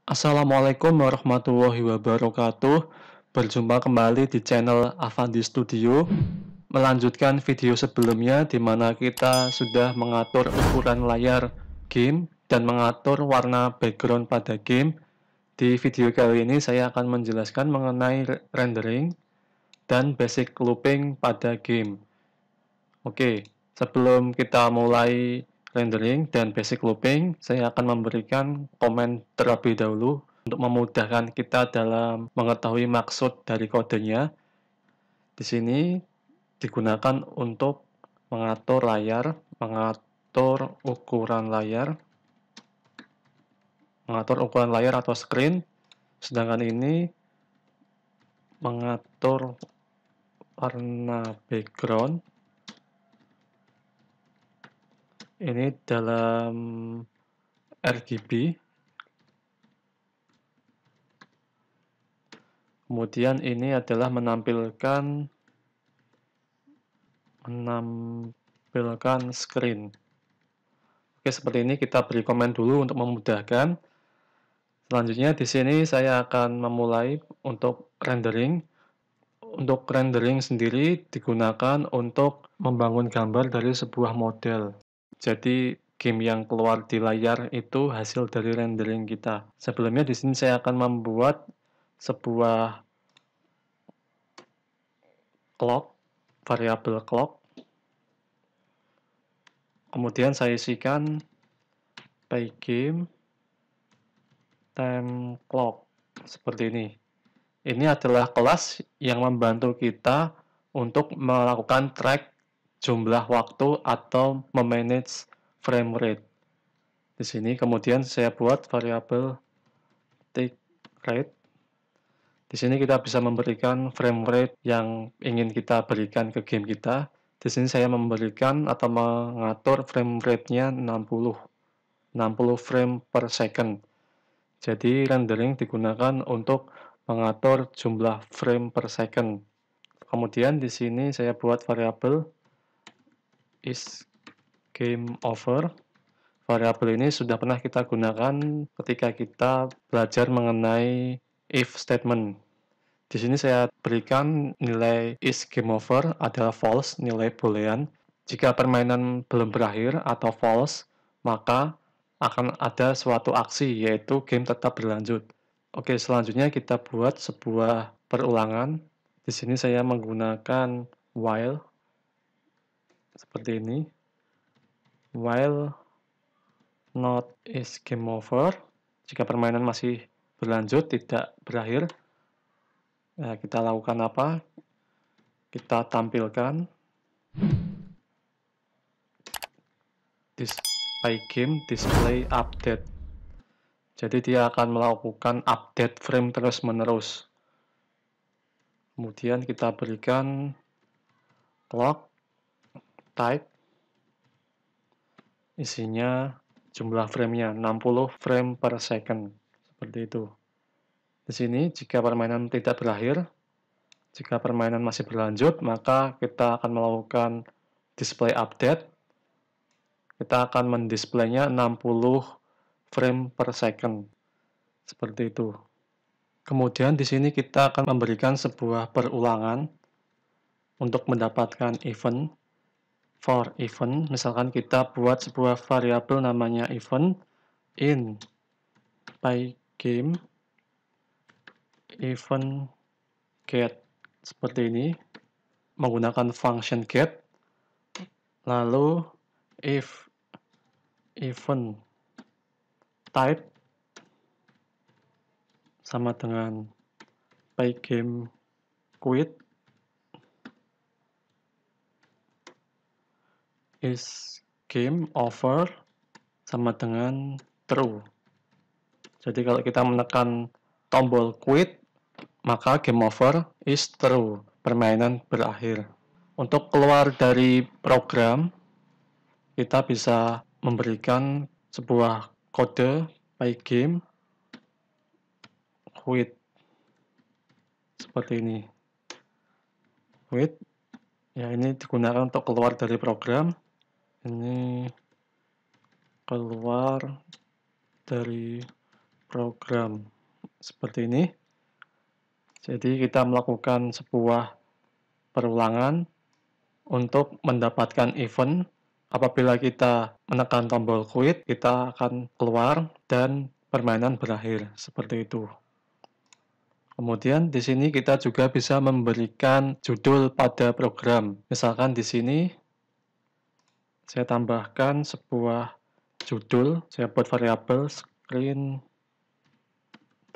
Assalamualaikum warahmatullahi wabarakatuh. Berjumpa kembali di channel Avandi Studio. Melanjutkan video sebelumnya di mana kita sudah mengatur ukuran layar game dan mengatur warna background pada game. Di video kali ini saya akan menjelaskan mengenai rendering dan basic looping pada game. Oke, sebelum kita mulai rendering dan basic looping, saya akan memberikan komen terlebih dahulu untuk memudahkan kita dalam mengetahui maksud dari kodenya. Di sini digunakan untuk mengatur layar, mengatur ukuran layar, atau screen. Sedangkan ini mengatur warna background. Ini dalam RGB. Kemudian ini adalah menampilkan screen. Oke, seperti ini kita beri komen dulu untuk memudahkan. Selanjutnya di sini saya akan memulai untuk rendering. Untuk rendering sendiri digunakan untuk membangun gambar dari sebuah model. Jadi game yang keluar di layar itu hasil dari rendering kita. Sebelumnya di sini saya akan membuat sebuah clock, variabel clock. Kemudian saya isikan pygame time clock seperti ini. Ini adalah kelas yang membantu kita untuk melakukan track jumlah waktu atau memanage frame rate. Di sini kemudian saya buat variabel tick rate. Di sini kita bisa memberikan frame rate yang ingin kita berikan ke game kita. Di sini saya memberikan atau mengatur frame rate-nya 60 frame per second. Jadi rendering digunakan untuk mengatur jumlah frame per second. Kemudian di sini saya buat variabel is game over. Variabel ini sudah pernah kita gunakan ketika kita belajar mengenai if statement. Di sini saya berikan nilai is game over adalah false, nilai boolean. Jika permainan belum berakhir atau false, maka akan ada suatu aksi, yaitu game tetap berlanjut. Oke, selanjutnya kita buat sebuah perulangan. Di sini saya menggunakan while, seperti ini. While not is game over. Jika permainan masih berlanjut, tidak berakhir. Nah, kita lakukan apa? Kita tampilkan pygame display update. Jadi dia akan melakukan update frame terus-menerus. Kemudian kita berikan clock type, isinya jumlah framenya 60 frame per second, seperti itu. Di sini jika permainan tidak berakhir, jika permainan masih berlanjut, maka kita akan melakukan display update. Kita akan mendisplaynya 60 frame per second, seperti itu. Kemudian di sini kita akan memberikan sebuah perulangan untuk mendapatkan event. For event, misalkan kita buat sebuah variabel namanya event in pygame event get, seperti ini, menggunakan function get. Lalu if event type sama dengan pygame quit is game over sama dengan true. Jadi kalau kita menekan tombol quit, maka game over is true, permainan berakhir. Untuk keluar dari program, kita bisa memberikan sebuah kode pygame quit, seperti ini. Quit, ya ini digunakan untuk keluar dari program. Ini keluar dari program seperti ini. Jadi kita melakukan sebuah perulangan untuk mendapatkan event. Apabila kita menekan tombol quit, kita akan keluar dan permainan berakhir seperti itu. Kemudian di sini kita juga bisa memberikan judul pada program. Misalkan di sini saya tambahkan sebuah judul, saya buat variabel screen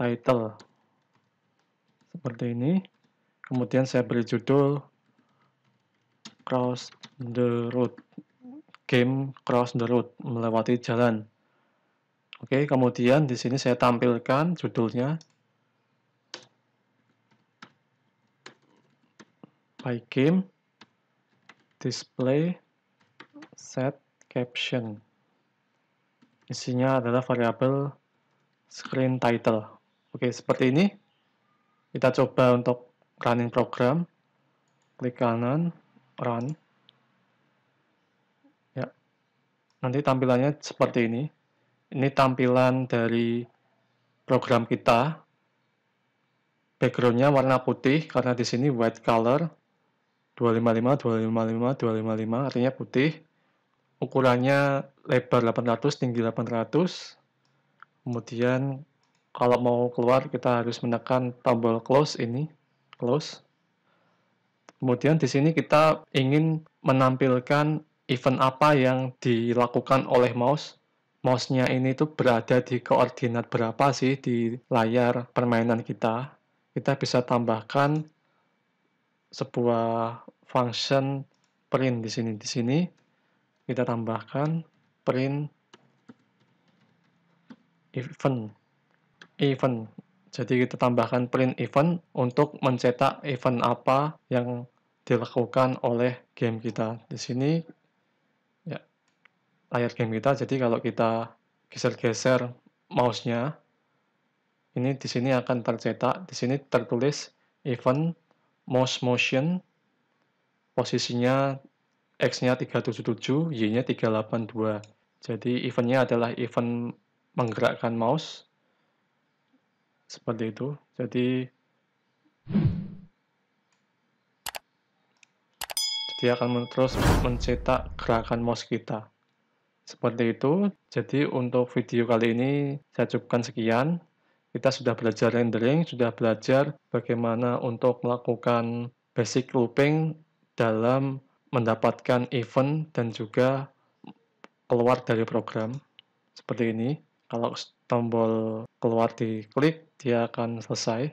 title seperti ini. Kemudian saya beri judul Cross the Road, game Cross the Road, melewati jalan. Oke, kemudian di sini saya tampilkan judulnya by game, display, set caption. Isinya adalah variabel screen title. Oke, seperti ini. Kita coba untuk running program. Klik kanan, run. Ya. Nanti tampilannya seperti ini. Ini tampilan dari program kita. Backgroundnya warna putih karena di sini white color 255, 255, 255 artinya putih. Ukurannya lebar 800, tinggi 800. Kemudian kalau mau keluar kita harus menekan tombol close ini, close. Kemudian di sini kita ingin menampilkan event apa yang dilakukan oleh mouse. Mouse-nya ini tuh berada di koordinat berapa sih di layar permainan kita. Kita bisa tambahkan sebuah function print di sini. Di sini kita tambahkan print event. Jadi kita tambahkan print event untuk mencetak event apa yang dilakukan oleh game kita. Di sini ya layar game kita. Jadi kalau kita geser-geser mouse-nya, ini di sini akan tercetak. Di sini tertulis event mouse motion. Posisinya X-nya 377, Y-nya 382. Jadi eventnya adalah event menggerakkan mouse. Seperti itu. Jadi dia akan terus mencetak gerakan mouse kita. Seperti itu. Jadi untuk video kali ini saya cukupkan sekian. Kita sudah belajar rendering, sudah belajar bagaimana untuk melakukan basic looping dalam mendapatkan event dan juga keluar dari program. Seperti ini. Kalau tombol keluar diklik, dia akan selesai.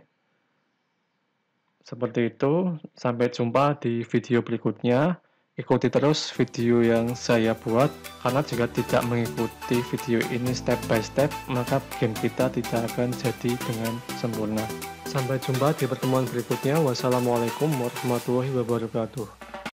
Seperti itu. Sampai jumpa di video berikutnya. Ikuti terus video yang saya buat, karena jika tidak mengikuti video ini step by step, maka game kita tidak akan jadi dengan sempurna. Sampai jumpa di pertemuan berikutnya. Wassalamualaikum warahmatullahi wabarakatuh.